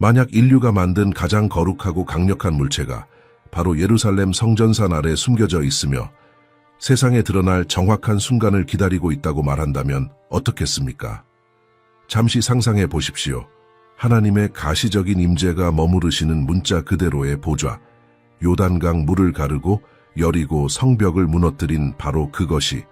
만약 인류가 만든 가장 거룩하고 강력한 물체가 바로 예루살렘 성전산 아래 숨겨져 있으며 세상에 드러날 정확한 순간을 기다리고 있다고 말한다면 어떻겠습니까? 잠시 상상해 보십시오. 하나님의 가시적인 임재가 머무르시는 문자 그대로의 보좌, 요단강 물을 가르고 여리고 성벽을 무너뜨린 바로 그것이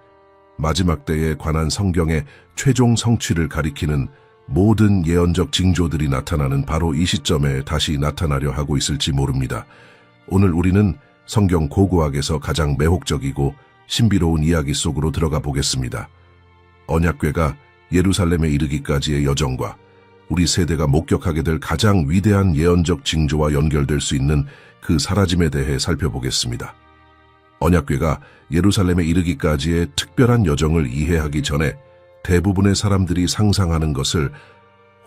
마지막 때에 관한 성경의 최종 성취를 가리키는 모든 예언적 징조들이 나타나는 바로 이 시점에 다시 나타나려 하고 있을지 모릅니다. 오늘 우리는 성경 고고학에서 가장 매혹적이고 신비로운 이야기 속으로 들어가 보겠습니다. 언약궤가 예루살렘에 이르기까지의 여정과 우리 세대가 목격하게 될 가장 위대한 예언적 징조와 연결될 수 있는 그 사라짐에 대해 살펴보겠습니다. 언약궤가 예루살렘에 이르기까지의 특별한 여정을 이해하기 전에 대부분의 사람들이 상상하는 것을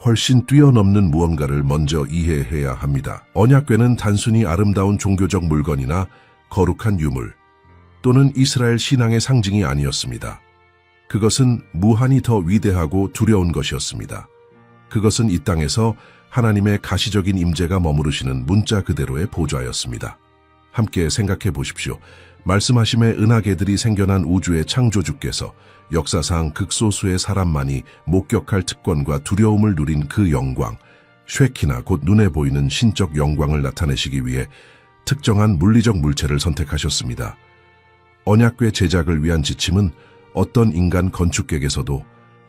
훨씬 뛰어넘는 무언가를 먼저 이해해야 합니다. 언약궤는 단순히 아름다운 종교적 물건이나 거룩한 유물 또는 이스라엘 신앙의 상징이 아니었습니다. 그것은 무한히 더 위대하고 두려운 것이었습니다. 그것은 이 땅에서 하나님의 가시적인 임재가 머무르시는 문자 그대로의 보좌였습니다. 함께 생각해 보십시오. 말씀하심의 은하계들이 생겨난 우주의 창조주께서 역사상 극소수의 사람만이 목격할 특권과 두려움을 누린 그 영광, 쉐키나 곧 눈에 보이는 신적 영광을 나타내시기 위해 특정한 물리적 물체를 선택하셨습니다. 언약궤 제작을 위한 지침은 어떤 인간 건축객에서도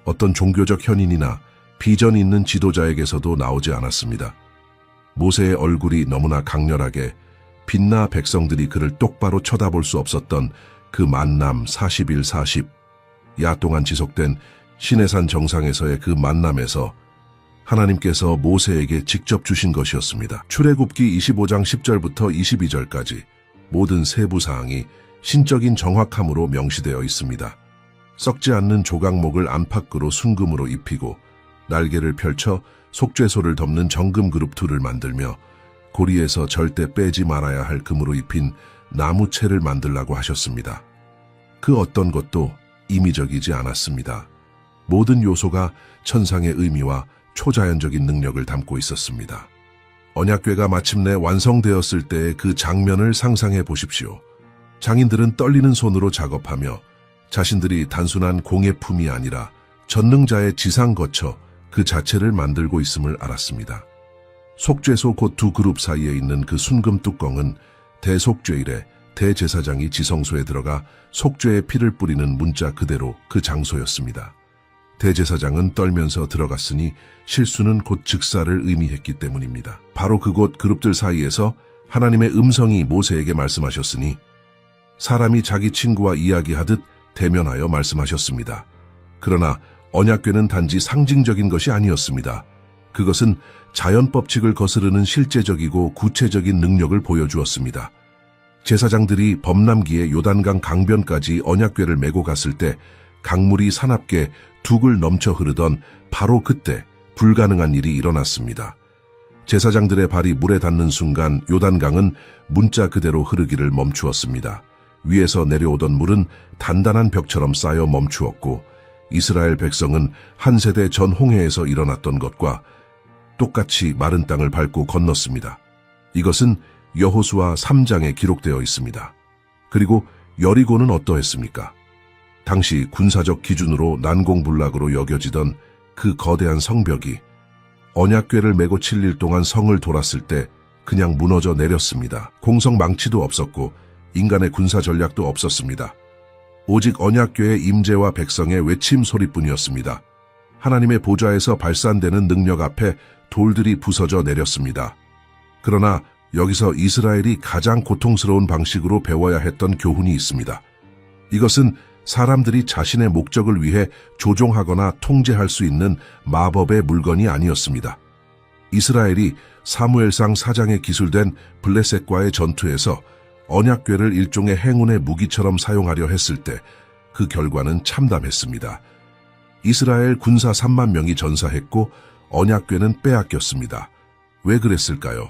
어떤 종교적 현인이나 비전 있는 지도자에게서도 나오지 않았습니다. 모세의 얼굴이 너무나 강렬하게 빛나 백성들이 그를 똑바로 쳐다볼 수 없었던 그 만남 40일 40야 동안 지속된 시내산 정상에서의 그 만남에서 하나님께서 모세에게 직접 주신 것이었습니다. 출애굽기 25장 10절부터 22절까지 모든 세부사항이 신적인 정확함으로 명시되어 있습니다. 썩지 않는 조각목을 안팎으로 순금으로 입히고 날개를 펼쳐 속죄소를 덮는 정금 그룹 둘을 만들며 고리에서 절대 빼지 말아야 할 금으로 입힌 나무채를 만들라고 하셨습니다. 그 어떤 것도 임의적이지 않았습니다. 모든 요소가 천상의 의미와 초자연적인 능력을 담고 있었습니다. 언약궤가 마침내 완성되었을 때의 그 장면을 상상해 보십시오. 장인들은 떨리는 손으로 작업하며 자신들이 단순한 공예품이 아니라 전능자의 지상 거처 그 자체를 만들고 있음을 알았습니다. 속죄소 곧 두 그룹 사이에 있는 그 순금 뚜껑은 대속죄일에 대제사장이 지성소에 들어가 속죄의 피를 뿌리는 문자 그대로 그 장소였습니다. 대제사장은 떨면서 들어갔으니 실수는 곧 즉사를 의미했기 때문입니다. 바로 그곳 그룹들 사이에서 하나님의 음성이 모세에게 말씀하셨으니 사람이 자기 친구와 이야기하듯 대면하여 말씀하셨습니다. 그러나 언약궤는 단지 상징적인 것이 아니었습니다. 그것은 자연 법칙을 거스르는 실제적이고 구체적인 능력을 보여주었습니다. 제사장들이 범람기에 요단강 강변까지 언약궤를 메고 갔을 때 강물이 사납게 둑을 넘쳐 흐르던 바로 그때 불가능한 일이 일어났습니다. 제사장들의 발이 물에 닿는 순간 요단강은 문자 그대로 흐르기를 멈추었습니다. 위에서 내려오던 물은 단단한 벽처럼 쌓여 멈추었고 이스라엘 백성은 한 세대 전 홍해에서 일어났던 것과 똑같이 마른 땅을 밟고 건넜습니다. 이것은 여호수아 3장에 기록되어 있습니다. 그리고 여리고는 어떠했습니까? 당시 군사적 기준으로 난공불락으로 여겨지던 그 거대한 성벽이 언약궤를 메고 7일 동안 성을 돌았을 때 그냥 무너져 내렸습니다. 공성 망치도 없었고 인간의 군사 전략도 없었습니다. 오직 언약궤의 임재와 백성의 외침 소리뿐이었습니다. 하나님의 보좌에서 발산되는 능력 앞에 돌들이 부서져 내렸습니다. 그러나 여기서 이스라엘이 가장 고통스러운 방식으로 배워야 했던 교훈이 있습니다. 이것은 사람들이 자신의 목적을 위해 조종하거나 통제할 수 있는 마법의 물건이 아니었습니다. 이스라엘이 사무엘상 4장에 기술된 블레셋과의 전투에서 언약궤를 일종의 행운의 무기처럼 사용하려 했을 때 그 결과는 참담했습니다. 이스라엘 군사 3만 명이 전사했고 언약궤는 빼앗겼습니다. 왜 그랬을까요?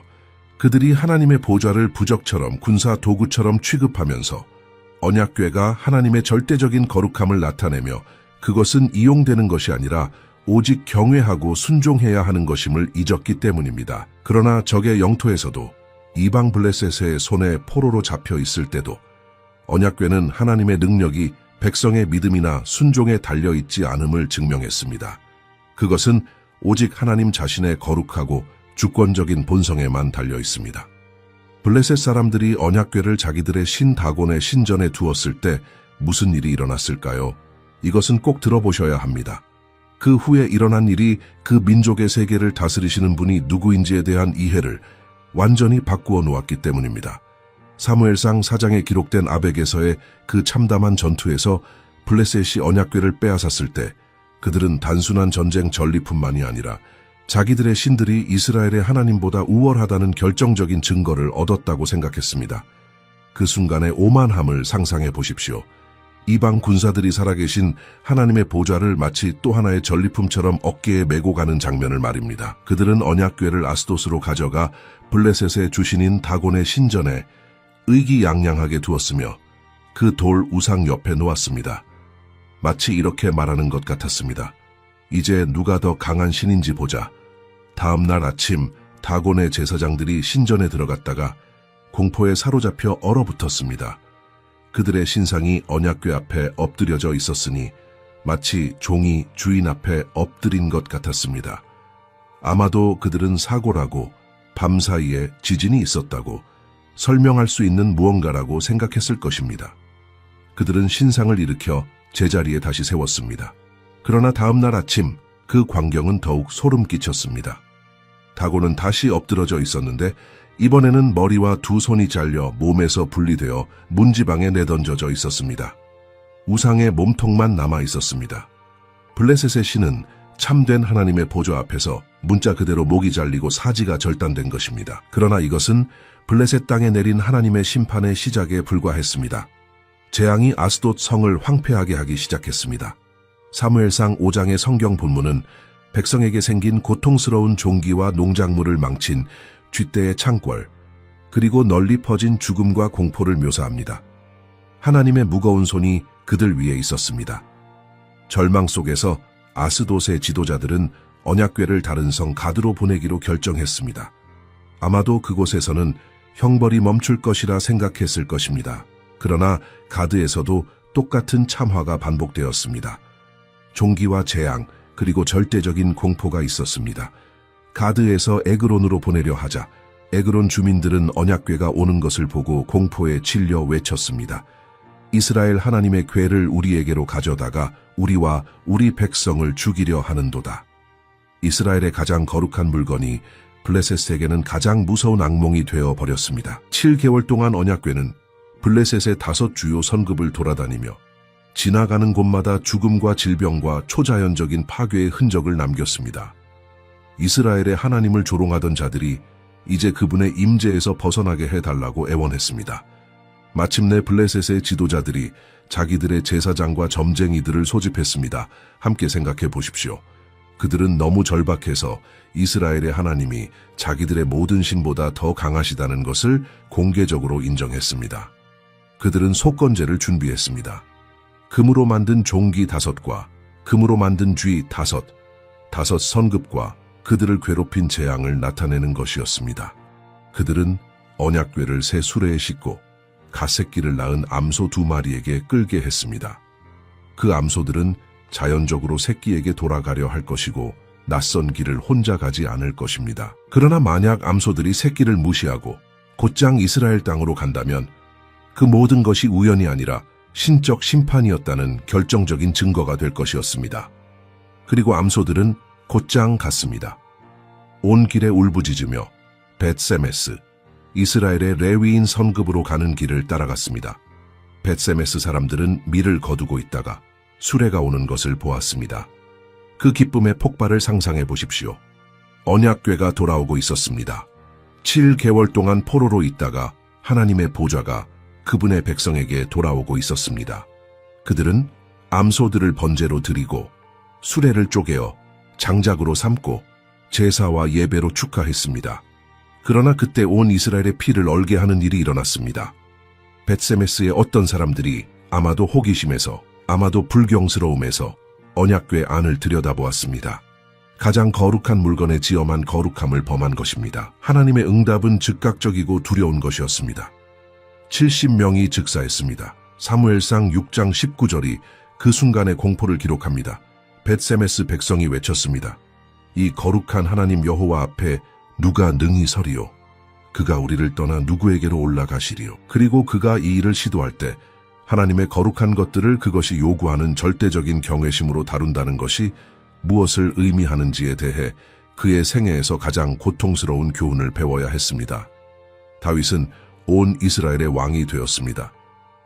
그들이 하나님의 보좌를 부적처럼 군사 도구처럼 취급하면서 언약궤가 하나님의 절대적인 거룩함을 나타내며 그것은 이용되는 것이 아니라 오직 경외하고 순종해야 하는 것임을 잊었기 때문입니다. 그러나 적의 영토에서도 이방 블레셋의 손에 포로로 잡혀 있을 때도 언약궤는 하나님의 능력이 백성의 믿음이나 순종에 달려있지 않음을 증명했습니다. 그것은 오직 하나님 자신의 거룩하고 주권적인 본성에만 달려있습니다. 블레셋 사람들이 언약궤를 자기들의 신 다곤의 신전에 두었을 때 무슨 일이 일어났을까요? 이것은 꼭 들어보셔야 합니다. 그 후에 일어난 일이 그 민족의 세계를 다스리시는 분이 누구인지에 대한 이해를 완전히 바꾸어 놓았기 때문입니다. 사무엘상 4장에 기록된 아벡에서의 그 참담한 전투에서 블레셋이 언약궤를 빼앗았을 때 그들은 단순한 전쟁 전리품만이 아니라 자기들의 신들이 이스라엘의 하나님보다 우월하다는 결정적인 증거를 얻었다고 생각했습니다. 그 순간의 오만함을 상상해 보십시오. 이방 군사들이 살아계신 하나님의 보좌를 마치 또 하나의 전리품처럼 어깨에 메고 가는 장면을 말입니다. 그들은 언약궤를 아스돗으로 가져가 블레셋의 주신인 다곤의 신전에 의기양양하게 두었으며 그 돌 우상 옆에 놓았습니다. 마치 이렇게 말하는 것 같았습니다. 이제 누가 더 강한 신인지 보자. 다음 날 아침 다곤의 제사장들이 신전에 들어갔다가 공포에 사로잡혀 얼어붙었습니다. 그들의 신상이 언약궤 앞에 엎드려져 있었으니 마치 종이 주인 앞에 엎드린 것 같았습니다. 아마도 그들은 사고라고 밤사이에 지진이 있었다고 설명할 수 있는 무언가라고 생각했을 것입니다. 그들은 신상을 일으켜 제자리에 다시 세웠습니다. 그러나 다음 날 아침 그 광경은 더욱 소름 끼쳤습니다. 다곤은 다시 엎드러져 있었는데 이번에는 머리와 두 손이 잘려 몸에서 분리되어 문지방에 내던져져 있었습니다. 우상의 몸통만 남아 있었습니다. 블레셋의 신은 참된 하나님의 보좌 앞에서 문자 그대로 목이 잘리고 사지가 절단된 것입니다. 그러나 이것은 블레셋 땅에 내린 하나님의 심판의 시작에 불과했습니다. 재앙이 아스돗 성을 황폐하게 하기 시작했습니다. 사무엘상 5장의 성경 본문은 백성에게 생긴 고통스러운 종기와 농작물을 망친 쥐떼의 창궐, 그리고 널리 퍼진 죽음과 공포를 묘사합니다. 하나님의 무거운 손이 그들 위에 있었습니다. 절망 속에서 아스돗의 지도자들은 언약궤를 다른 성 가드로 보내기로 결정했습니다. 아마도 그곳에서는 형벌이 멈출 것이라 생각했을 것입니다. 그러나 가드에서도 똑같은 참화가 반복되었습니다. 종기와 재앙, 그리고 절대적인 공포가 있었습니다. 가드에서 에그론으로 보내려 하자 에그론 주민들은 언약궤가 오는 것을 보고 공포에 질려 외쳤습니다. 이스라엘 하나님의 궤를 우리에게로 가져다가 우리와 우리 백성을 죽이려 하는도다. 이스라엘의 가장 거룩한 물건이 블레셋에게는 가장 무서운 악몽이 되어 버렸습니다. 7개월 동안 언약궤는 블레셋의 5 주요 선급을 돌아다니며 지나가는 곳마다 죽음과 질병과 초자연적인 파괴의 흔적을 남겼습니다. 이스라엘의 하나님을 조롱하던 자들이 이제 그분의 임재에서 벗어나게 해달라고 애원했습니다. 마침내 블레셋의 지도자들이 자기들의 제사장과 점쟁이들을 소집했습니다. 함께 생각해 보십시오. 그들은 너무 절박해서 이스라엘의 하나님이 자기들의 모든 신보다 더 강하시다는 것을 공개적으로 인정했습니다. 그들은 속건제를 준비했습니다. 금으로 만든 종기 5과 금으로 만든 쥐 5, 5 선급과 그들을 괴롭힌 재앙을 나타내는 것이었습니다. 그들은 언약궤를 새 수레에 싣고 갓새끼를 낳은 암소 2마리에게 끌게 했습니다. 그 암소들은 자연적으로 새끼에게 돌아가려 할 것이고 낯선 길을 혼자 가지 않을 것입니다. 그러나 만약 암소들이 새끼를 무시하고 곧장 이스라엘 땅으로 간다면 그 모든 것이 우연이 아니라 신적 심판이었다는 결정적인 증거가 될 것이었습니다. 그리고 암소들은 곧장 갔습니다. 온 길에 울부짖으며 벳세메스, 이스라엘의 레위인 선급으로 가는 길을 따라갔습니다. 벳세메스 사람들은 밀을 거두고 있다가 수레가 오는 것을 보았습니다. 그 기쁨의 폭발을 상상해 보십시오. 언약궤가 돌아오고 있었습니다. 7개월 동안 포로로 있다가 하나님의 보좌가 그분의 백성에게 돌아오고 있었습니다. 그들은 암소들을 번제로 드리고 수레를 쪼개어 장작으로 삼고 제사와 예배로 축하했습니다. 그러나 그때 온 이스라엘의 피를 얼게 하는 일이 일어났습니다. 벳세메스의 어떤 사람들이 아마도 호기심에서, 아마도 불경스러움에서 언약궤 안을 들여다보았습니다. 가장 거룩한 물건에 지엄한 거룩함을 범한 것입니다. 하나님의 응답은 즉각적이고 두려운 것이었습니다. 70명이 즉사했습니다. 사무엘상 6장 19절이 그 순간의 공포를 기록합니다. 벳세메스 백성이 외쳤습니다. 이 거룩한 하나님 여호와 앞에 누가 능히 서리요? 그가 우리를 떠나 누구에게로 올라가시리요? 그리고 그가 이 일을 시도할 때 하나님의 거룩한 것들을 그것이 요구하는 절대적인 경외심으로 다룬다는 것이 무엇을 의미하는지에 대해 그의 생애에서 가장 고통스러운 교훈을 배워야 했습니다. 다윗은 온 이스라엘의 왕이 되었습니다.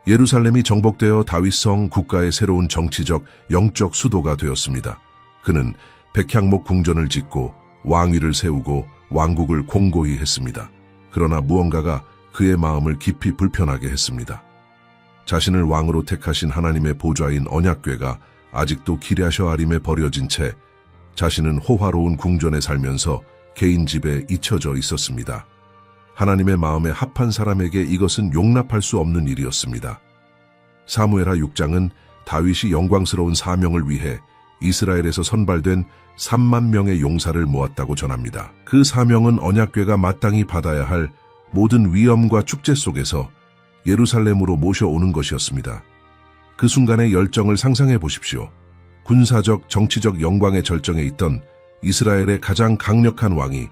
예루살렘이 정복되어 다윗성 국가의 새로운 정치적, 영적 수도가 되었습니다. 그는 백향목 궁전을 짓고 왕위를 세우고 왕국을 공고히 했습니다. 그러나 무언가가 그의 마음을 깊이 불편하게 했습니다. 자신을 왕으로 택하신 하나님의 보좌인 언약궤가 아직도 기랴셔아림에 버려진 채 자신은 호화로운 궁전에 살면서 개인 집에 잊혀져 있었습니다. 하나님의 마음에 합한 사람에게 이것은 용납할 수 없는 일이었습니다. 사무엘하 6장은 다윗이 영광스러운 사명을 위해 이스라엘에서 선발된 3만 명의 용사를 모았다고 전합니다. 그 사명은 언약궤가 마땅히 받아야 할 모든 위엄과 축제 속에서 예루살렘으로 모셔오는 것이었습니다. 그 순간의 열정을 상상해 보십시오. 군사적, 정치적 영광의 절정에 있던 이스라엘의 가장 강력한 왕이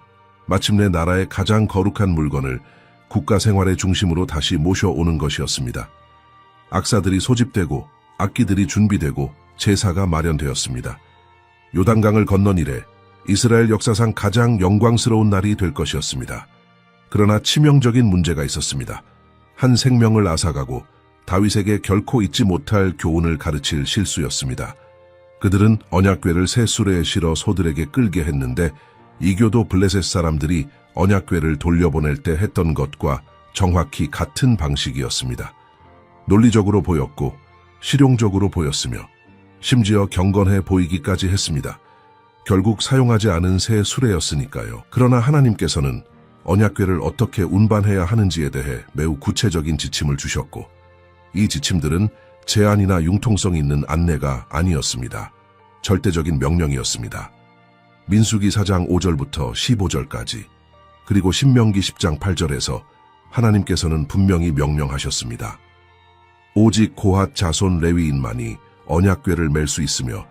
마침내 나라의 가장 거룩한 물건을 국가 생활의 중심으로 다시 모셔오는 것이었습니다. 악사들이 소집되고 악기들이 준비되고 제사가 마련되었습니다. 요단강을 건넌 이래 이스라엘 역사상 가장 영광스러운 날이 될 것이었습니다. 그러나 치명적인 문제가 있었습니다. 한 생명을 앗아가고 다윗에게 결코 잊지 못할 교훈을 가르칠 실수였습니다. 그들은 언약궤를 새 수레에 실어 소들에게 끌게 했는데 이교도 블레셋 사람들이 언약궤를 돌려보낼 때 했던 것과 정확히 같은 방식이었습니다. 논리적으로 보였고 실용적으로 보였으며 심지어 경건해 보이기까지 했습니다. 결국 사용하지 않은 새 수레였으니까요. 그러나 하나님께서는 언약궤를 어떻게 운반해야 하는지에 대해 매우 구체적인 지침을 주셨고 이 지침들은 제한이나 융통성 있는 안내가 아니었습니다. 절대적인 명령이었습니다. 민수기 4장 5절부터 15절까지 그리고 신명기 10장 8절에서 하나님께서는 분명히 명령하셨습니다. 오직 고핫 자손 레위인만이 언약궤를 맬 수 있으며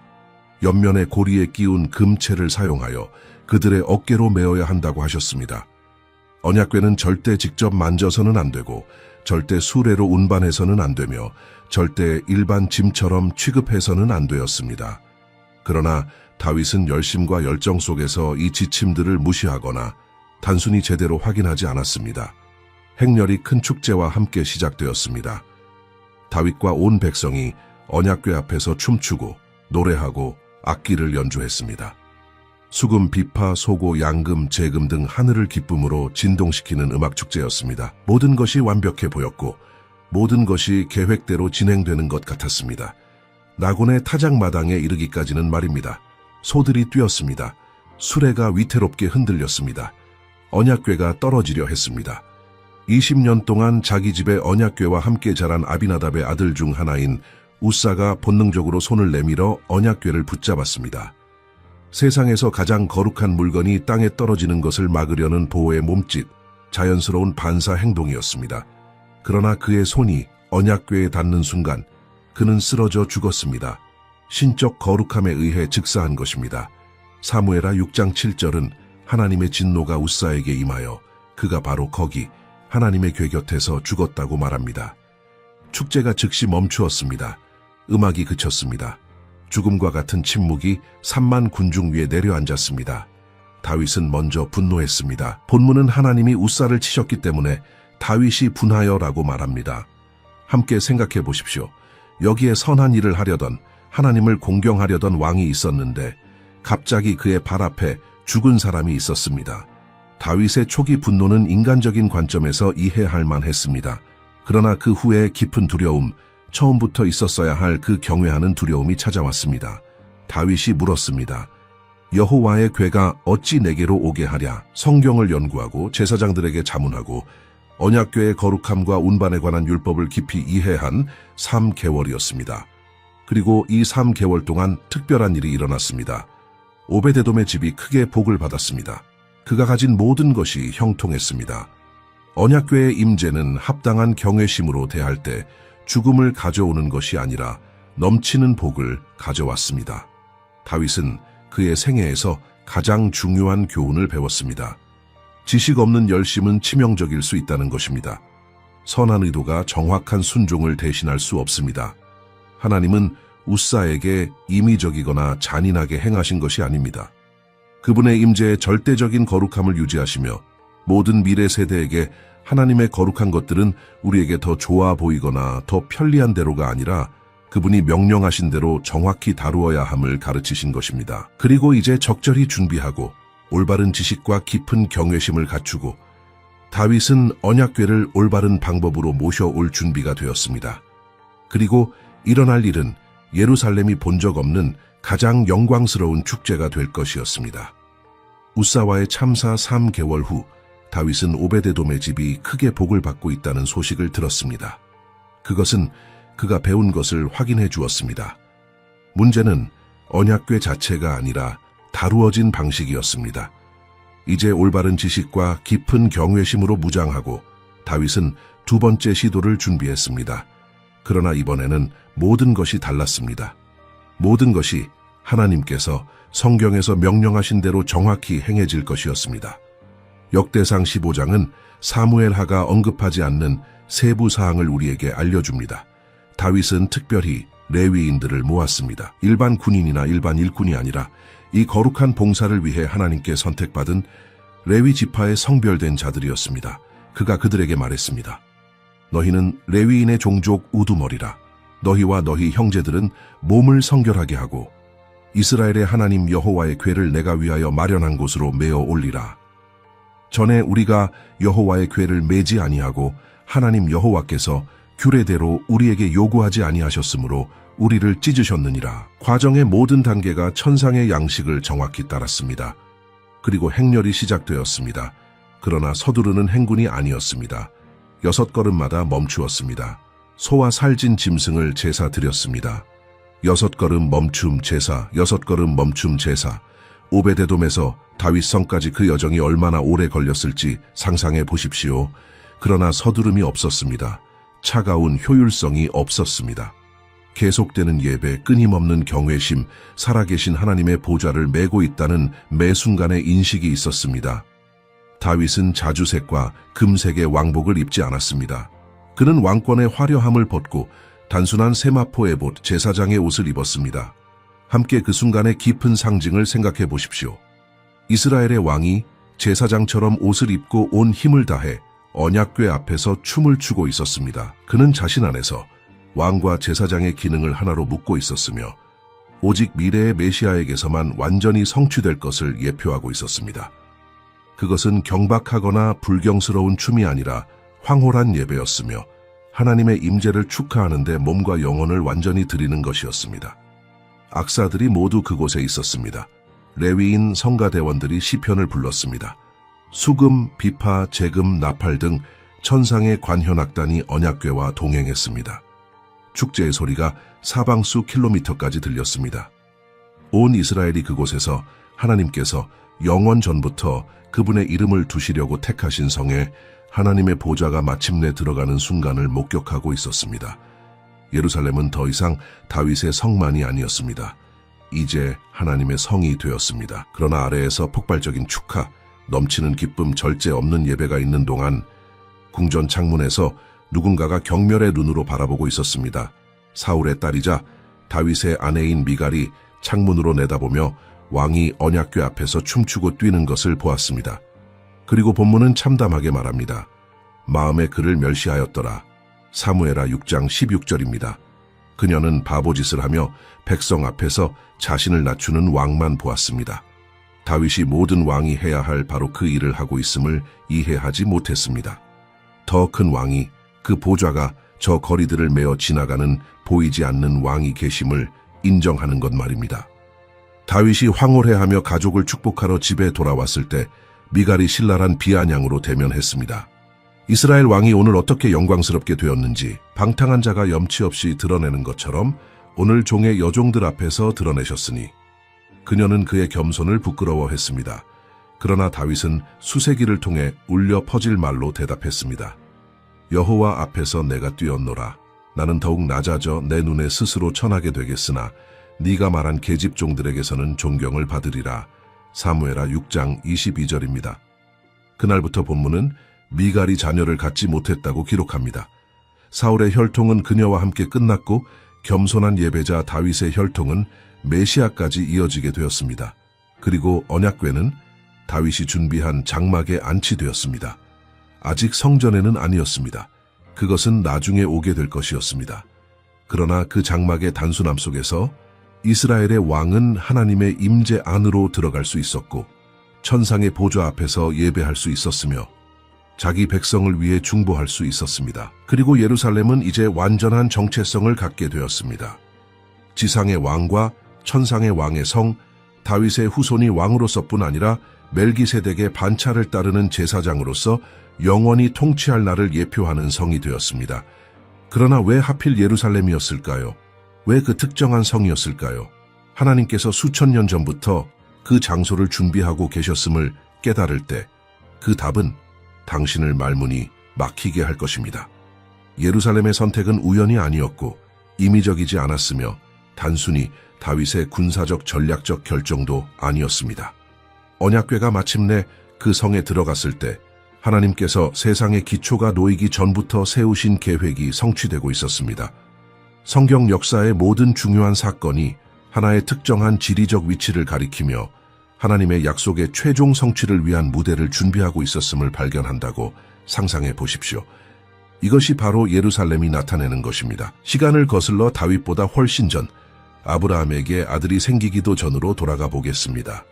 옆면에 고리에 끼운 금채를 사용하여 그들의 어깨로 메어야 한다고 하셨습니다. 언약궤는 절대 직접 만져서는 안 되고 절대 수레로 운반해서는 안 되며 절대 일반 짐처럼 취급해서는 안 되었습니다. 그러나 다윗은 열심과 열정 속에서 이 지침들을 무시하거나 단순히 제대로 확인하지 않았습니다. 행렬이 큰 축제와 함께 시작되었습니다. 다윗과 온 백성이 언약궤 앞에서 춤추고 노래하고 악기를 연주했습니다. 수금, 비파, 소고, 양금, 재금 등 하늘을 기쁨으로 진동시키는 음악축제였습니다. 모든 것이 완벽해 보였고 모든 것이 계획대로 진행되는 것 같았습니다. 나곤의 타작마당에 이르기까지는 말입니다. 소들이 뛰었습니다. 수레가 위태롭게 흔들렸습니다. 언약궤가 떨어지려 했습니다. 20년 동안 자기 집에 언약궤와 함께 자란 아비나답의 아들 중 하나인 우사가 본능적으로 손을 내밀어 언약궤를 붙잡았습니다. 세상에서 가장 거룩한 물건이 땅에 떨어지는 것을 막으려는 보호의 몸짓, 자연스러운 반사 행동이었습니다. 그러나 그의 손이 언약궤에 닿는 순간 그는 쓰러져 죽었습니다. 신적 거룩함에 의해 즉사한 것입니다. 사무엘하 6장 7절은 하나님의 진노가 우사에게 임하여 그가 바로 거기 하나님의 궤 곁에서 죽었다고 말합니다. 축제가 즉시 멈추었습니다. 음악이 그쳤습니다. 죽음과 같은 침묵이 3만 군중 위에 내려앉았습니다. 다윗은 먼저 분노했습니다. 본문은 하나님이 우사를 치셨기 때문에 다윗이 분하여라고 말합니다. 함께 생각해 보십시오. 여기에 선한 일을 하려던 하나님을 공경하려던 왕이 있었는데 갑자기 그의 발 앞에 죽은 사람이 있었습니다. 다윗의 초기 분노는 인간적인 관점에서 이해할 만했습니다. 그러나 그 후에 깊은 두려움, 처음부터 있었어야 할 그 경외하는 두려움이 찾아왔습니다. 다윗이 물었습니다. 여호와의 궤가 어찌 내게로 오게 하랴? 성경을 연구하고 제사장들에게 자문하고 언약궤의 거룩함과 운반에 관한 율법을 깊이 이해한 3개월이었습니다. 그리고 이 3개월 동안 특별한 일이 일어났습니다. 오베데돔의 집이 크게 복을 받았습니다. 그가 가진 모든 것이 형통했습니다. 언약궤의 임재는 합당한 경외심으로 대할 때 죽음을 가져오는 것이 아니라 넘치는 복을 가져왔습니다. 다윗은 그의 생애에서 가장 중요한 교훈을 배웠습니다. 지식 없는 열심은 치명적일 수 있다는 것입니다. 선한 의도가 정확한 순종을 대신할 수 없습니다. 하나님은 우사에게 임의적이거나 잔인하게 행하신 것이 아닙니다. 그분의 임재에 절대적인 거룩함을 유지하시며 모든 미래 세대에게 하나님의 거룩한 것들은 우리에게 더 좋아 보이거나 더 편리한 대로가 아니라 그분이 명령하신 대로 정확히 다루어야 함을 가르치신 것입니다. 그리고 이제 적절히 준비하고 올바른 지식과 깊은 경외심을 갖추고 다윗은 언약궤를 올바른 방법으로 모셔올 준비가 되었습니다. 그리고 일어날 일은 예루살렘이 본 적 없는 가장 영광스러운 축제가 될 것이었습니다. 우사와의 참사 3개월 후 다윗은 오베데돔의 집이 크게 복을 받고 있다는 소식을 들었습니다. 그것은 그가 배운 것을 확인해 주었습니다. 문제는 언약궤 자체가 아니라 다루어진 방식이었습니다. 이제 올바른 지식과 깊은 경외심으로 무장하고 다윗은 두 번째 시도를 준비했습니다. 그러나 이번에는 모든 것이 달랐습니다. 모든 것이 하나님께서 성경에서 명령하신 대로 정확히 행해질 것이었습니다. 역대상 15장은 사무엘하가 언급하지 않는 세부 사항을 우리에게 알려줍니다. 다윗은 특별히 레위인들을 모았습니다. 일반 군인이나 일반 일꾼이 아니라 이 거룩한 봉사를 위해 하나님께 선택받은 레위 지파의 성별된 자들이었습니다. 그가 그들에게 말했습니다. 너희는 레위인의 종족 우두머리라. 너희와 너희 형제들은 몸을 성결하게 하고 이스라엘의 하나님 여호와의 궤를 내가 위하여 마련한 곳으로 메어 올리라. 전에 우리가 여호와의 궤를 메지 아니하고 하나님 여호와께서 규례대로 우리에게 요구하지 아니하셨으므로 우리를 찢으셨느니라. 과정의 모든 단계가 천상의 양식을 정확히 따랐습니다. 그리고 행렬이 시작되었습니다. 그러나 서두르는 행군이 아니었습니다. 6걸음마다 멈추었습니다. 소와 살진 짐승을 제사 드렸습니다. 6걸음 멈춤 제사, 6걸음 멈춤 제사. 오베데돔에서 다윗성까지 그 여정이 얼마나 오래 걸렸을지 상상해 보십시오. 그러나 서두름이 없었습니다. 차가운 효율성이 없었습니다. 계속되는 예배, 끊임없는 경외심, 살아계신 하나님의 보좌를 메고 있다는 매 순간의 인식이 있었습니다. 다윗은 자주색과 금색의 왕복을 입지 않았습니다. 그는 왕권의 화려함을 벗고 단순한 세마포 에봇 제사장의 옷을 입었습니다. 함께 그 순간의 깊은 상징을 생각해 보십시오. 이스라엘의 왕이 제사장처럼 옷을 입고 온 힘을 다해 언약궤 앞에서 춤을 추고 있었습니다. 그는 자신 안에서 왕과 제사장의 기능을 하나로 묶고 있었으며 오직 미래의 메시아에게서만 완전히 성취될 것을 예표하고 있었습니다. 그것은 경박하거나 불경스러운 춤이 아니라 황홀한 예배였으며 하나님의 임재를 축하하는 데 몸과 영혼을 완전히 드리는 것이었습니다. 악사들이 모두 그곳에 있었습니다. 레위인 성가대원들이 시편을 불렀습니다. 수금, 비파, 제금, 나팔 등 천상의 관현악단이 언약궤와 동행했습니다. 축제의 소리가 사방수 킬로미터까지 들렸습니다. 온 이스라엘이 그곳에서 하나님께서 영원 전부터 그분의 이름을 두시려고 택하신 성에 하나님의 보좌가 마침내 들어가는 순간을 목격하고 있었습니다. 예루살렘은 더 이상 다윗의 성만이 아니었습니다. 이제 하나님의 성이 되었습니다. 그러나 아래에서 폭발적인 축하, 넘치는 기쁨, 절제 없는 예배가 있는 동안 궁전 창문에서 누군가가 경멸의 눈으로 바라보고 있었습니다. 사울의 딸이자 다윗의 아내인 미갈이 창문으로 내다보며 왕이 언약궤 앞에서 춤추고 뛰는 것을 보았습니다. 그리고 본문은 참담하게 말합니다. 마음에 그를 멸시하였더라. 사무엘하 6장 16절입니다. 그녀는 바보짓을 하며 백성 앞에서 자신을 낮추는 왕만 보았습니다. 다윗이 모든 왕이 해야 할 바로 그 일을 하고 있음을 이해하지 못했습니다. 더 큰 왕이, 그 보좌가 저 거리들을 메어 지나가는 보이지 않는 왕이 계심을 인정하는 것 말입니다. 다윗이 황홀해하며 가족을 축복하러 집에 돌아왔을 때 미갈이 신랄한 비아냥으로 대면했습니다. 이스라엘 왕이 오늘 어떻게 영광스럽게 되었는지 방탕한 자가 염치 없이 드러내는 것처럼 오늘 종의 여종들 앞에서 드러내셨으니 그녀는 그의 겸손을 부끄러워했습니다. 그러나 다윗은 수세기를 통해 울려 퍼질 말로 대답했습니다. 여호와 앞에서 내가 뛰었노라. 나는 더욱 낮아져 내 눈에 스스로 천하게 되겠으나 네가 말한 계집종들에게서는 존경을 받으리라. 사무엘하 6장 22절입니다. 그날부터 본문은 미갈이 자녀를 갖지 못했다고 기록합니다. 사울의 혈통은 그녀와 함께 끝났고 겸손한 예배자 다윗의 혈통은 메시아까지 이어지게 되었습니다. 그리고 언약궤는 다윗이 준비한 장막에 안치되었습니다. 아직 성전에는 아니었습니다. 그것은 나중에 오게 될 것이었습니다. 그러나 그 장막의 단순함 속에서 이스라엘의 왕은 하나님의 임재 안으로 들어갈 수 있었고 천상의 보좌 앞에서 예배할 수 있었으며 자기 백성을 위해 중보할 수 있었습니다. 그리고 예루살렘은 이제 완전한 정체성을 갖게 되었습니다. 지상의 왕과 천상의 왕의 성, 다윗의 후손이 왕으로서뿐 아니라 멜기세덱의 반차를 따르는 제사장으로서 영원히 통치할 날을 예표하는 성이 되었습니다. 그러나 왜 하필 예루살렘이었을까요? 왜 그 특정한 성이었을까요? 하나님께서 수천 년 전부터 그 장소를 준비하고 계셨음을 깨달을 때 그 답은 당신을 말문이 막히게 할 것입니다. 예루살렘의 선택은 우연이 아니었고 임의적이지 않았으며 단순히 다윗의 군사적 전략적 결정도 아니었습니다. 언약궤가 마침내 그 성에 들어갔을 때 하나님께서 세상의 기초가 놓이기 전부터 세우신 계획이 성취되고 있었습니다. 성경 역사의 모든 중요한 사건이 하나의 특정한 지리적 위치를 가리키며 하나님의 약속의 최종 성취를 위한 무대를 준비하고 있었음을 발견한다고 상상해 보십시오. 이것이 바로 예루살렘이 나타내는 것입니다. 시간을 거슬러 다윗보다 훨씬 전 아브라함에게 아들이 생기기도 전으로 돌아가 보겠습니다.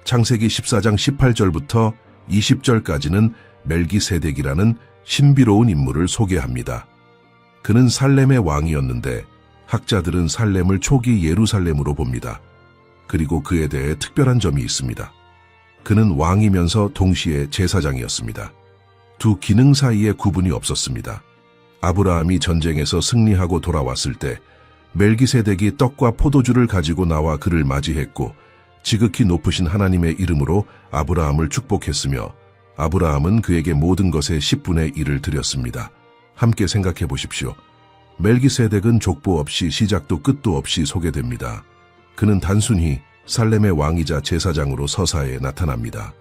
창세기 14장 18절부터 20절까지는 멜기세덱이라는 신비로운 인물을 소개합니다. 그는 살렘의 왕이었는데 학자들은 살렘을 초기 예루살렘으로 봅니다. 그리고 그에 대해 특별한 점이 있습니다. 그는 왕이면서 동시에 제사장이었습니다. 두 기능 사이에 구분이 없었습니다. 아브라함이 전쟁에서 승리하고 돌아왔을 때 멜기세덱이 떡과 포도주를 가지고 나와 그를 맞이했고 지극히 높으신 하나님의 이름으로 아브라함을 축복했으며 아브라함은 그에게 모든 것의 10분의 1을 드렸습니다. 함께 생각해 보십시오. 멜기세덱은 족보 없이 시작도 끝도 없이 소개됩니다. 그는 단순히 살렘의 왕이자 제사장으로 서사에 나타납니다.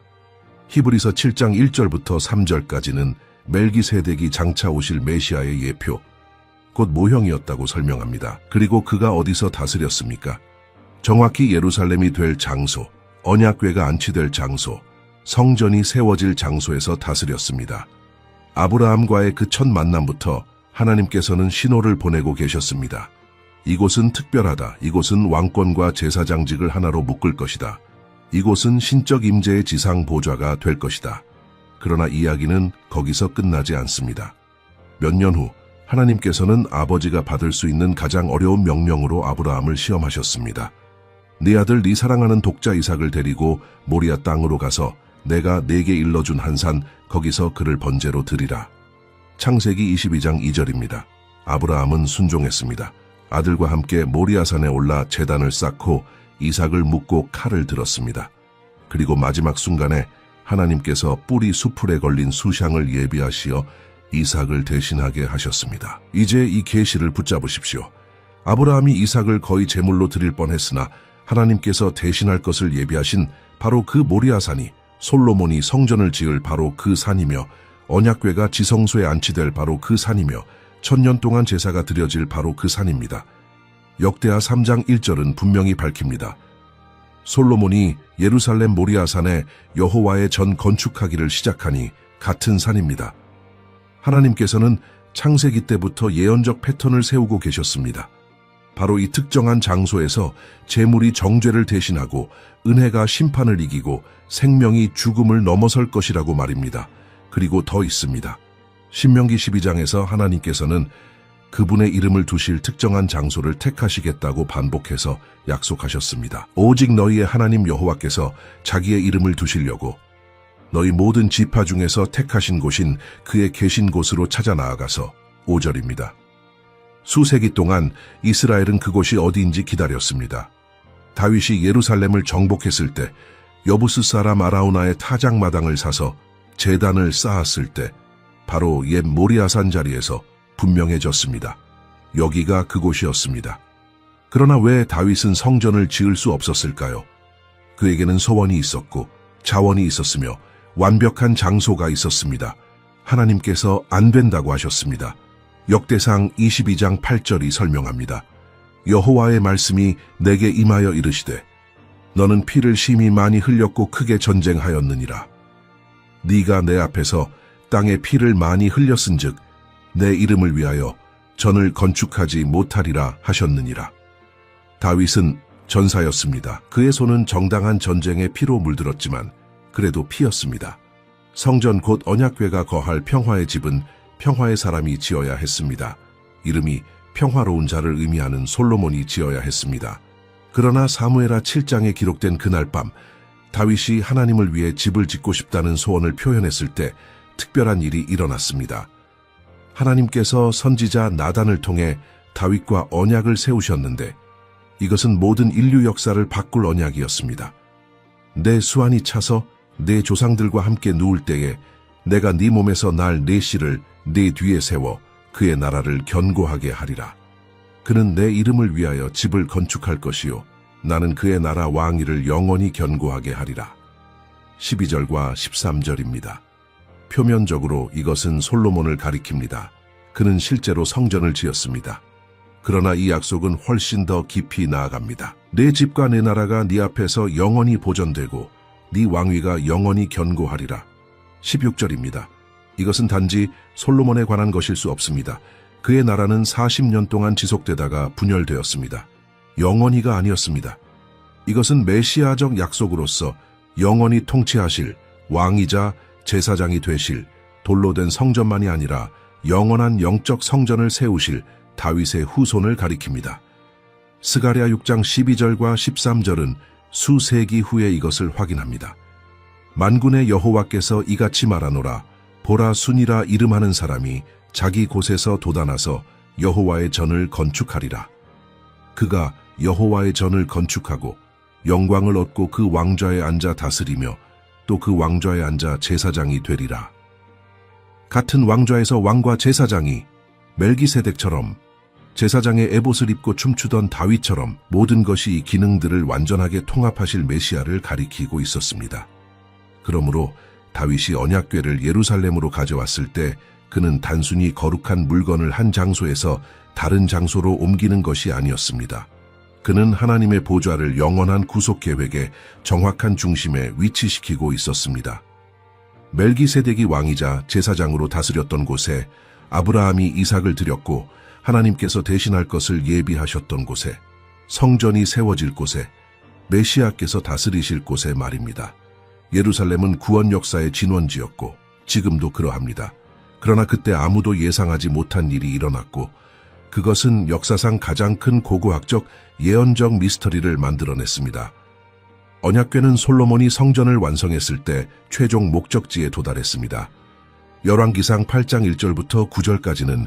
히브리서 7장 1절부터 3절까지는 멜기세덱이 장차 오실 메시아의 예표, 곧 모형이었다고 설명합니다. 그리고 그가 어디서 다스렸습니까? 정확히 예루살렘이 될 장소, 언약궤가 안치될 장소, 성전이 세워질 장소에서 다스렸습니다. 아브라함과의 그 첫 만남부터 하나님께서는 신호를 보내고 계셨습니다. 이곳은 특별하다. 이곳은 왕권과 제사장직을 하나로 묶을 것이다. 이곳은 신적 임재의 지상 보좌가 될 것이다. 그러나 이야기는 거기서 끝나지 않습니다. 몇 년 후 하나님께서는 아버지가 받을 수 있는 가장 어려운 명령으로 아브라함을 시험하셨습니다. 네 아들 네 사랑하는 독자 이삭을 데리고 모리아 땅으로 가서 내가 네게 일러준 한 산 거기서 그를 번제로 드리라. 창세기 22장 2절입니다. 아브라함은 순종했습니다. 아들과 함께 모리아산에 올라 제단을 쌓고 이삭을 묻고 칼을 들었습니다. 그리고 마지막 순간에 하나님께서 뿌리 수풀에 걸린 수향을 예비하시어 이삭을 대신하게 하셨습니다. 이제 이 계시를 붙잡으십시오. 아브라함이 이삭을 거의 제물로 드릴 뻔했으나 하나님께서 대신할 것을 예비하신 바로 그 모리아산이 솔로몬이 성전을 지을 바로 그 산이며 언약궤가 지성소에 안치될 바로 그 산이며 1000년 동안 제사가 드려질 바로 그 산입니다. 역대하 3장 1절은 분명히 밝힙니다. 솔로몬이 예루살렘 모리아산에 여호와의 전 건축하기를 시작하니 같은 산입니다. 하나님께서는 창세기 때부터 예언적 패턴을 세우고 계셨습니다. 바로 이 특정한 장소에서 재물이 정죄를 대신하고 은혜가 심판을 이기고 생명이 죽음을 넘어설 것이라고 말입니다. 그리고 더 있습니다. 신명기 12장에서 하나님께서는 그분의 이름을 두실 특정한 장소를 택하시겠다고 반복해서 약속하셨습니다. 오직 너희의 하나님 여호와께서 자기의 이름을 두시려고 너희 모든 지파 중에서 택하신 곳인 그의 계신 곳으로 찾아 나아가서 5절입니다. 수세기 동안 이스라엘은 그곳이 어디인지 기다렸습니다. 다윗이 예루살렘을 정복했을 때 여부스 사람 아라우나의 타작마당을 사서 제단을 쌓았을 때 바로 옛 모리아산 자리에서 분명해졌습니다. 여기가 그곳이었습니다. 그러나 왜 다윗은 성전을 지을 수 없었을까요? 그에게는 소원이 있었고 자원이 있었으며 완벽한 장소가 있었습니다. 하나님께서 안 된다고 하셨습니다. 역대상 22장 8절이 설명합니다. 여호와의 말씀이 내게 임하여 이르시되 너는 피를 심히 많이 흘렸고 크게 전쟁하였느니라. 네가 내 앞에서 땅에 피를 많이 흘렸은즉 내 이름을 위하여 전을 건축하지 못하리라 하셨느니라. 다윗은 전사였습니다. 그의 손은 정당한 전쟁의 피로 물들었지만 그래도 피였습니다. 성전 곧 언약궤가 거할 평화의 집은 평화의 사람이 지어야 했습니다. 이름이 평화로운 자를 의미하는 솔로몬이 지어야 했습니다. 그러나 사무엘하 7장에 기록된 그날 밤 다윗이 하나님을 위해 집을 짓고 싶다는 소원을 표현했을 때 특별한 일이 일어났습니다. 하나님께서 선지자 나단을 통해 다윗과 언약을 세우셨는데 이것은 모든 인류 역사를 바꿀 언약이었습니다. 내 수완이 차서 내 조상들과 함께 누울 때에 내가 네 몸에서 날 네 씨를 네 뒤에 세워 그의 나라를 견고하게 하리라. 그는 내 이름을 위하여 집을 건축할 것이요 나는 그의 나라 왕위를 영원히 견고하게 하리라. 12절과 13절입니다. 표면적으로 이것은 솔로몬을 가리킵니다. 그는 실제로 성전을 지었습니다. 그러나 이 약속은 훨씬 더 깊이 나아갑니다. 내 집과 내 나라가 네 앞에서 영원히 보존되고 네 왕위가 영원히 견고하리라. 16절입니다. 이것은 단지 솔로몬에 관한 것일 수 없습니다. 그의 나라는 40년 동안 지속되다가 분열되었습니다. 영원히가 아니었습니다. 이것은 메시아적 약속으로서 영원히 통치하실 왕이자 제사장이 되실 돌로 된 성전만이 아니라 영원한 영적 성전을 세우실 다윗의 후손을 가리킵니다. 스가랴 6장 12절과 13절은 수세기 후에 이것을 확인합니다. 만군의 여호와께서 이같이 말하노라. 보라, 순이라 이름하는 사람이 자기 곳에서 돋아나서 여호와의 전을 건축하리라. 그가 여호와의 전을 건축하고 영광을 얻고 그 왕좌에 앉아 다스리며 또 그 왕좌에 앉아 제사장이 되리라. 같은 왕좌에서 왕과 제사장이 멜기세덱처럼 제사장의 에봇을 입고 춤추던 다윗처럼 모든 것이 이 기능들을 완전하게 통합하실 메시아를 가리키고 있었습니다. 그러므로 다윗이 언약궤를 예루살렘으로 가져왔을 때 그는 단순히 거룩한 물건을 한 장소에서 다른 장소로 옮기는 것이 아니었습니다. 그는 하나님의 보좌를 영원한 구속 계획의 정확한 중심에 위치시키고 있었습니다. 멜기세덱이 왕이자 제사장으로 다스렸던 곳에 아브라함이 이삭을 드렸고 하나님께서 대신할 것을 예비하셨던 곳에 성전이 세워질 곳에 메시아께서 다스리실 곳에 말입니다. 예루살렘은 구원 역사의 진원지였고 지금도 그러합니다. 그러나 그때 아무도 예상하지 못한 일이 일어났고 그것은 역사상 가장 큰 고고학적 예언적 미스터리를 만들어냈습니다. 언약궤는 솔로몬이 성전을 완성했을 때 최종 목적지에 도달했습니다. 열왕기상 8장 1절부터 9절까지는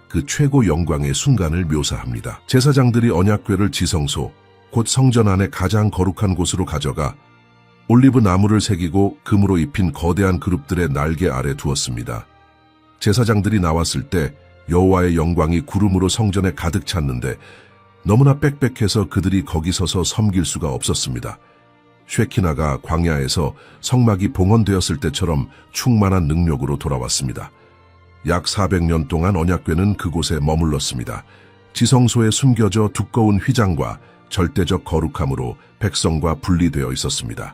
그 최고 영광의 순간을 묘사합니다. 제사장들이 언약궤를 지성소, 곧 성전 안의 가장 거룩한 곳으로 가져가 올리브 나무를 새기고 금으로 입힌 거대한 그룹들의 날개 아래 두었습니다. 제사장들이 나왔을 때 여호와의 영광이 구름으로 성전에 가득 찼는데 너무나 빽빽해서 그들이 거기 서서 섬길 수가 없었습니다. 쉐키나가 광야에서 성막이 봉헌되었을 때처럼 충만한 능력으로 돌아왔습니다. 약 400년 동안 언약궤는 그곳에 머물렀습니다. 지성소에 숨겨져 두꺼운 휘장과 절대적 거룩함으로 백성과 분리되어 있었습니다.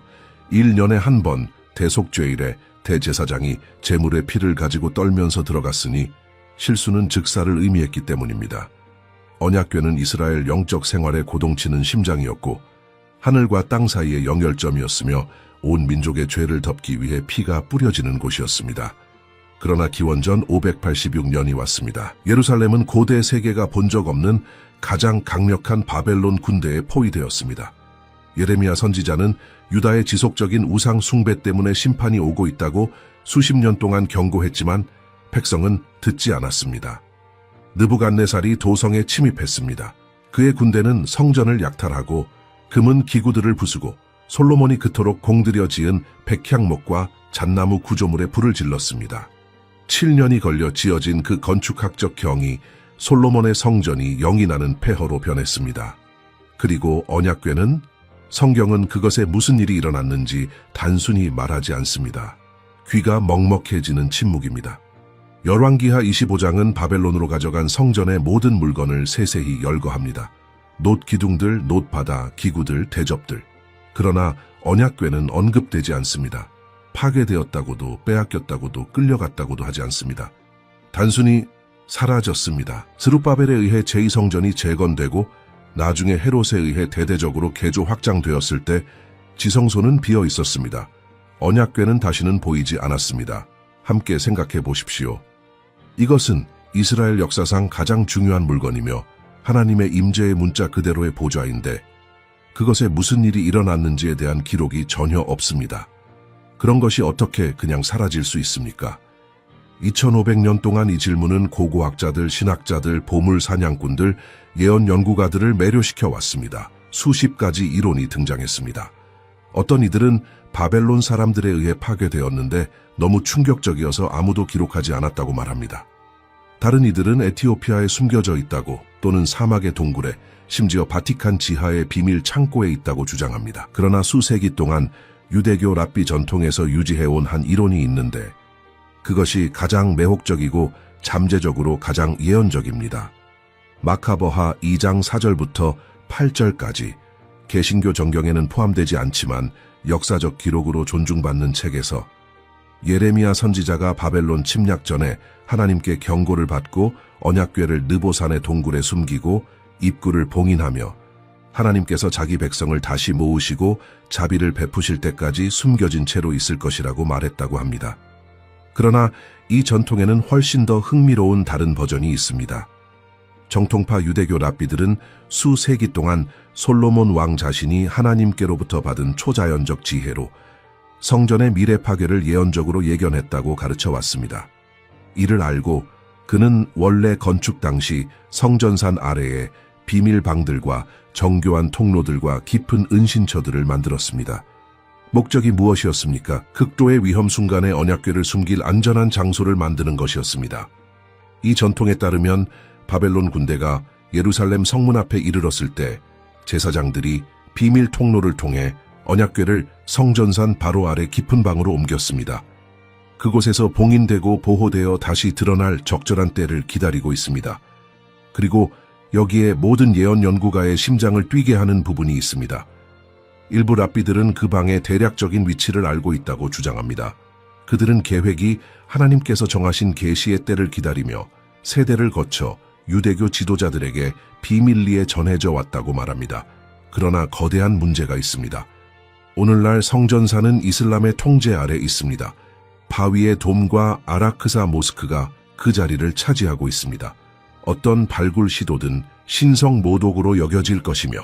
1년에 한 번 대속죄일에 대제사장이 제물의 피를 가지고 떨면서 들어갔으니 실수는 즉사를 의미했기 때문입니다. 언약궤는 이스라엘 영적 생활에 고동치는 심장이었고 하늘과 땅 사이의 연결점이었으며 온 민족의 죄를 덮기 위해 피가 뿌려지는 곳이었습니다. 그러나 기원전 586년이 왔습니다. 예루살렘은 고대 세계가 본 적 없는 가장 강력한 바벨론 군대에 포위되었습니다. 예레미야 선지자는 유다의 지속적인 우상 숭배 때문에 심판이 오고 있다고 수십 년 동안 경고했지만 백성은 듣지 않았습니다. 느부갓네살이 도성에 침입했습니다. 그의 군대는 성전을 약탈하고 금은 기구들을 부수고 솔로몬이 그토록 공들여 지은 백향목과 잣나무 구조물에 불을 질렀습니다. 7년이 걸려 지어진 그 건축학적 경이 솔로몬의 성전이 영이 나는 폐허로 변했습니다. 그리고 언약궤는 성경은 그것에 무슨 일이 일어났는지 단순히 말하지 않습니다. 귀가 먹먹해지는 침묵입니다. 열왕기하 25장은 바벨론으로 가져간 성전의 모든 물건을 세세히 열거합니다. 놋기둥들, 놋바다, 기구들, 대접들. 그러나 언약궤는 언급되지 않습니다. 파괴되었다고도 빼앗겼다고도 끌려갔다고도 하지 않습니다. 단순히 사라졌습니다. 스룹바벨에 의해 제2성전이 재건되고 나중에 헤롯에 의해 대대적으로 개조 확장되었을 때 지성소는 비어 있었습니다. 언약궤는 다시는 보이지 않았습니다. 함께 생각해 보십시오. 이것은 이스라엘 역사상 가장 중요한 물건이며 하나님의 임재의 문자 그대로의 보좌인데 그것에 무슨 일이 일어났는지에 대한 기록이 전혀 없습니다. 그런 것이 어떻게 그냥 사라질 수 있습니까? 2500년 동안 이 질문은 고고학자들, 신학자들, 보물 사냥꾼들, 예언 연구가들을 매료시켜 왔습니다. 수십 가지 이론이 등장했습니다. 어떤 이들은 바벨론 사람들에 의해 파괴되었는데 너무 충격적이어서 아무도 기록하지 않았다고 말합니다. 다른 이들은 에티오피아에 숨겨져 있다고 또는 사막의 동굴에 심지어 바티칸 지하의 비밀 창고에 있다고 주장합니다. 그러나 수세기 동안 유대교 랍비 전통에서 유지해온 한 이론이 있는데 그것이 가장 매혹적이고 잠재적으로 가장 예언적입니다. 마카버하 2장 4절부터 8절까지 개신교 정경에는 포함되지 않지만 역사적 기록으로 존중받는 책에서 예레미야 선지자가 바벨론 침략 전에 하나님께 경고를 받고 언약궤를 느보산의 동굴에 숨기고 입구를 봉인하며 하나님께서 자기 백성을 다시 모으시고 자비를 베푸실 때까지 숨겨진 채로 있을 것이라고 말했다고 합니다. 그러나 이 전통에는 훨씬 더 흥미로운 다른 버전이 있습니다. 정통파 유대교 랍비들은 수세기 동안 솔로몬 왕 자신이 하나님께로부터 받은 초자연적 지혜로 성전의 미래 파괴를 예언적으로 예견했다고 가르쳐 왔습니다. 이를 알고 그는 원래 건축 당시 성전산 아래에 비밀방들과 정교한 통로들과 깊은 은신처들을 만들었습니다. 목적이 무엇이었습니까? 극도의 위험 순간에 언약궤를 숨길 안전한 장소를 만드는 것이었습니다. 이 전통에 따르면 바벨론 군대가 예루살렘 성문 앞에 이르렀을 때 제사장들이 비밀 통로를 통해 언약궤를 성전산 바로 아래 깊은 방으로 옮겼습니다. 그곳에서 봉인되고 보호되어 다시 드러날 적절한 때를 기다리고 있습니다. 그리고 여기에 모든 예언 연구가의 심장을 뛰게 하는 부분이 있습니다. 일부 랍비들은 그 방의 대략적인 위치를 알고 있다고 주장합니다. 그들은 계획이 하나님께서 정하신 계시의 때를 기다리며 세대를 거쳐 유대교 지도자들에게 비밀리에 전해져 왔다고 말합니다. 그러나 거대한 문제가 있습니다. 오늘날 성전사는 이슬람의 통제 아래 있습니다. 바위의 돔과 아라크사 모스크가 그 자리를 차지하고 있습니다. 어떤 발굴 시도든 신성 모독으로 여겨질 것이며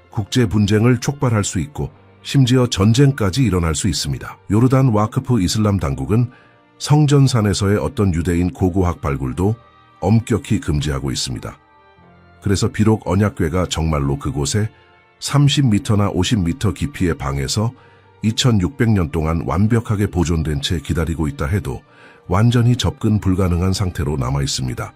국제 분쟁을 촉발할 수 있고 심지어 전쟁까지 일어날 수 있습니다. 요르단 와크프 이슬람 당국은 성전산에서의 어떤 유대인 고고학 발굴도 엄격히 금지하고 있습니다. 그래서 비록 언약궤가 정말로 그곳에 30m나 50m 깊이의 방에서 2600년 동안 완벽하게 보존된 채 기다리고 있다 해도 완전히 접근 불가능한 상태로 남아 있습니다.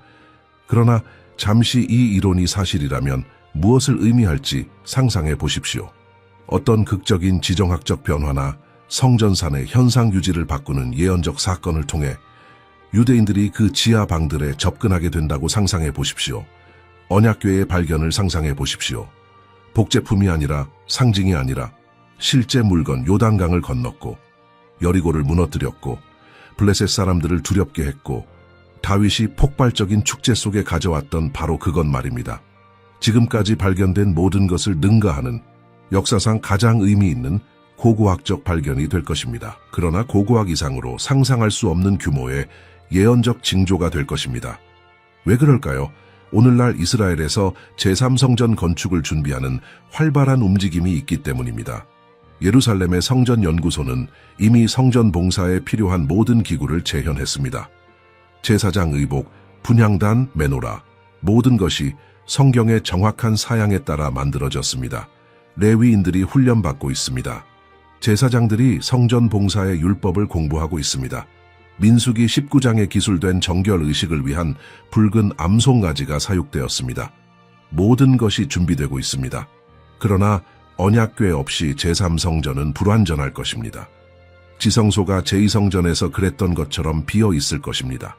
그러나 잠시 이 이론이 사실이라면 무엇을 의미할지 상상해 보십시오. 어떤 극적인 지정학적 변화나 성전산의 현상 유지를 바꾸는 예언적 사건을 통해 유대인들이 그 지하 방들에 접근하게 된다고 상상해 보십시오. 언약궤의 발견을 상상해 보십시오. 복제품이 아니라 상징이 아니라 실제 물건 요단강을 건넜고 여리고를 무너뜨렸고 블레셋 사람들을 두렵게 했고 다윗이 폭발적인 축제 속에 가져왔던 바로 그것 말입니다. 지금까지 발견된 모든 것을 능가하는 역사상 가장 의미 있는 고고학적 발견이 될 것입니다. 그러나 고고학 이상으로 상상할 수 없는 규모의 예언적 징조가 될 것입니다. 왜 그럴까요? 오늘날 이스라엘에서 제3성전 건축을 준비하는 활발한 움직임이 있기 때문입니다. 예루살렘의 성전 연구소는 이미 성전 봉사에 필요한 모든 기구를 재현했습니다. 제사장 의복, 분향단, 메노라, 모든 것이 성경의 정확한 사양에 따라 만들어졌습니다. 레위인들이 훈련받고 있습니다. 제사장들이 성전 봉사의 율법을 공부하고 있습니다. 민수기 19장에 기술된 정결 의식을 위한 붉은 암송아지가 사육되었습니다. 모든 것이 준비되고 있습니다. 그러나 언약궤 없이 제3성전은 불완전할 것입니다. 지성소가 제2성전에서 그랬던 것처럼 비어 있을 것입니다.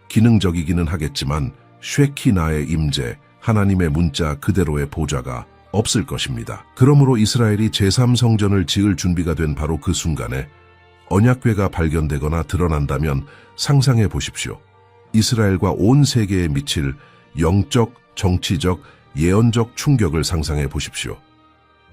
기능적이기는 하겠지만 쉐키나의 임재, 하나님의 문자 그대로의 보좌가 없을 것입니다. 그러므로 이스라엘이 제3성전을 지을 준비가 된 바로 그 순간에 언약궤가 발견되거나 드러난다면 상상해 보십시오. 이스라엘과 온 세계에 미칠 영적, 정치적, 예언적 충격을 상상해 보십시오.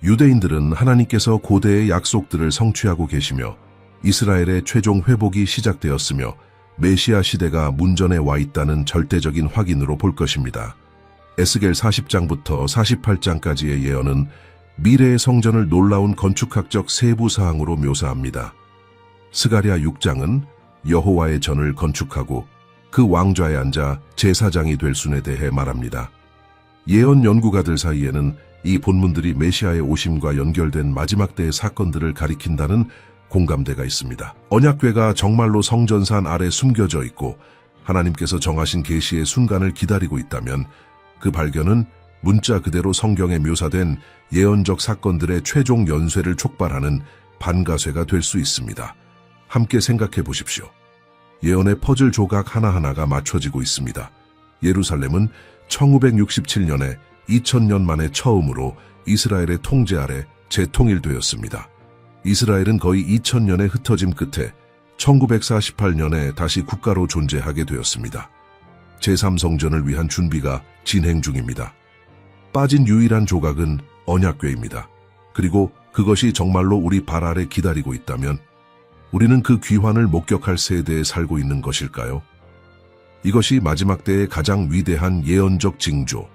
유대인들은 하나님께서 고대의 약속들을 성취하고 계시며 이스라엘의 최종 회복이 시작되었으며 메시아 시대가 문전에 와 있다는 절대적인 확인으로 볼 것입니다. 에스겔 40장부터 48장까지의 예언은 미래의 성전을 놀라운 건축학적 세부 사항으로 묘사합니다. 스가랴 6장은 여호와의 전을 건축하고 그 왕좌에 앉아 제사장이 될 순에 대해 말합니다. 예언 연구가들 사이에는 이 본문들이 메시아의 오심과 연결된 마지막 때의 사건들을 가리킨다는 공감대가 있습니다. 언약궤가 정말로 성전산 아래 숨겨져 있고 하나님께서 정하신 계시의 순간을 기다리고 있다면 그 발견은 문자 그대로 성경에 묘사된 예언적 사건들의 최종 연쇄를 촉발하는 반가쇠가 될 수 있습니다. 함께 생각해 보십시오. 예언의 퍼즐 조각 하나하나가 맞춰지고 있습니다. 예루살렘은 1967년에 2000년 만에 처음으로 이스라엘의 통제 아래 재통일되었습니다. 이스라엘은 거의 2000년의 흩어짐 끝에 1948년에 다시 국가로 존재하게 되었습니다. 제3성전을 위한 준비가 진행 중입니다. 빠진 유일한 조각은 언약궤입니다. 그리고 그것이 정말로 우리 발 아래 기다리고 있다면 우리는 그 귀환을 목격할 세대에 살고 있는 것일까요? 이것이 마지막 때의 가장 위대한 예언적 징조,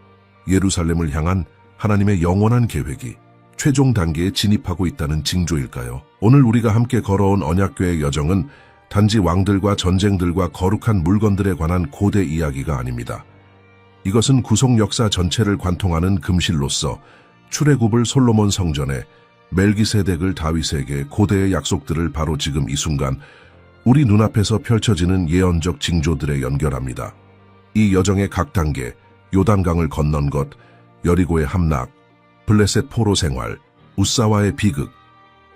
예루살렘을 향한 하나님의 영원한 계획이 최종 단계에 진입하고 있다는 징조일까요? 오늘 우리가 함께 걸어온 언약궤의 여정은 단지 왕들과 전쟁들과 거룩한 물건들에 관한 고대 이야기가 아닙니다. 이것은 구속 역사 전체를 관통하는 금실로서 출애굽을 솔로몬 성전에, 멜기세덱을 다윗에게 고대의 약속들을 바로 지금 이 순간 우리 눈앞에서 펼쳐지는 예언적 징조들에 연결합니다. 이 여정의 각 단계, 요단강을 건넌 것, 여리고의 함락, 블레셋 포로 생활, 우사와의 비극,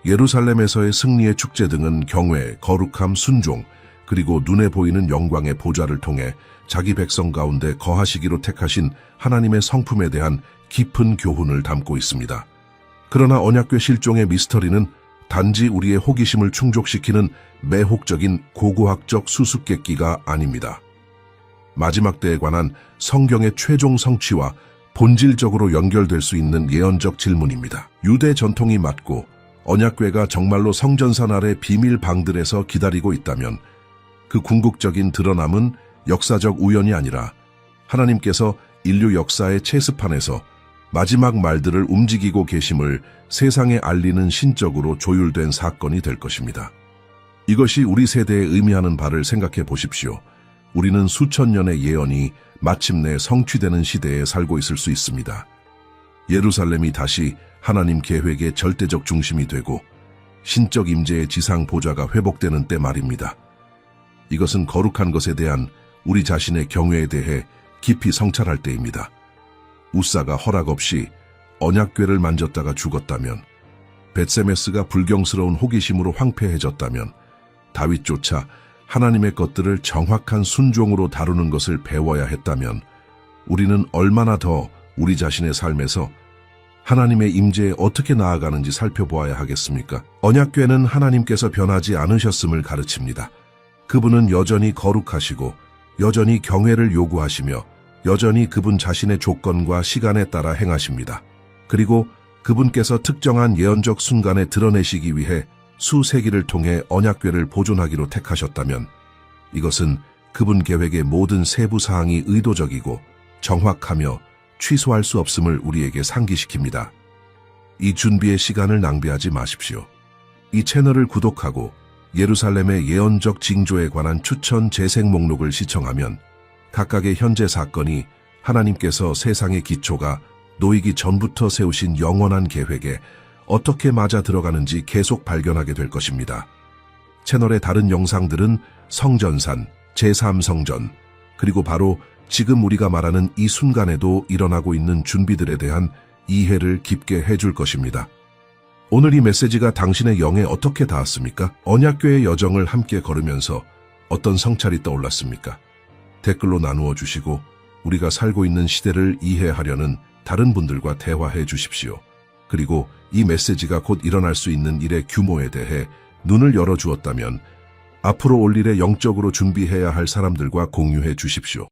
예루살렘에서의 승리의 축제 등은 경외, 거룩함, 순종, 그리고 눈에 보이는 영광의 보좌를 통해 자기 백성 가운데 거하시기로 택하신 하나님의 성품에 대한 깊은 교훈을 담고 있습니다. 그러나 언약궤 실종의 미스터리는 단지 우리의 호기심을 충족시키는 매혹적인 고고학적 수수께끼가 아닙니다. 마지막 때에 관한 성경의 최종 성취와 본질적으로 연결될 수 있는 예언적 질문입니다. 유대 전통이 맞고 언약궤가 정말로 성전산 아래 비밀 방들에서 기다리고 있다면 그 궁극적인 드러남은 역사적 우연이 아니라 하나님께서 인류 역사의 체스판에서 마지막 말들을 움직이고 계심을 세상에 알리는 신적으로 조율된 사건이 될 것입니다. 이것이 우리 세대에 의미하는 바를 생각해 보십시오. 우리는 수천 년의 예언이 마침내 성취되는 시대에 살고 있을 수 있습니다. 예루살렘이 다시 하나님 계획의 절대적 중심이 되고 신적 임재의 지상 보좌가 회복되는 때 말입니다. 이것은 거룩한 것에 대한 우리 자신의 경외에 대해 깊이 성찰할 때입니다. 우사가 허락 없이 언약궤를 만졌다가 죽었다면, 벳세메스가 불경스러운 호기심으로 황폐해졌다면, 다윗조차 하나님의 것들을 정확한 순종으로 다루는 것을 배워야 했다면 우리는 얼마나 더 우리 자신의 삶에서 하나님의 임재에 어떻게 나아가는지 살펴보아야 하겠습니까? 언약궤는 하나님께서 변하지 않으셨음을 가르칩니다. 그분은 여전히 거룩하시고 여전히 경외를 요구하시며 여전히 그분 자신의 조건과 시간에 따라 행하십니다. 그리고 그분께서 특정한 예언적 순간에 드러내시기 위해 수세기를 통해 언약궤를 보존하기로 택하셨다면 이것은 그분 계획의 모든 세부 사항이 의도적이고 정확하며 취소할 수 없음을 우리에게 상기시킵니다. 이 준비의 시간을 낭비하지 마십시오. 이 채널을 구독하고 예루살렘의 예언적 징조에 관한 추천 재생 목록을 시청하면 각각의 현재 사건이 하나님께서 세상의 기초가 놓이기 전부터 세우신 영원한 계획에 어떻게 맞아 들어가는지 계속 발견하게 될 것입니다. 채널의 다른 영상들은 성전산, 제3성전, 그리고 바로 지금 우리가 말하는 이 순간에도 일어나고 있는 준비들에 대한 이해를 깊게 해줄 것입니다. 오늘 이 메시지가 당신의 영에 어떻게 닿았습니까? 언약궤의 여정을 함께 걸으면서 어떤 성찰이 떠올랐습니까? 댓글로 나누어 주시고 우리가 살고 있는 시대를 이해하려는 다른 분들과 대화해 주십시오. 그리고 이 메시지가 곧 일어날 수 있는 일의 규모에 대해 눈을 열어주었다면 앞으로 올 일에 영적으로 준비해야 할 사람들과 공유해 주십시오.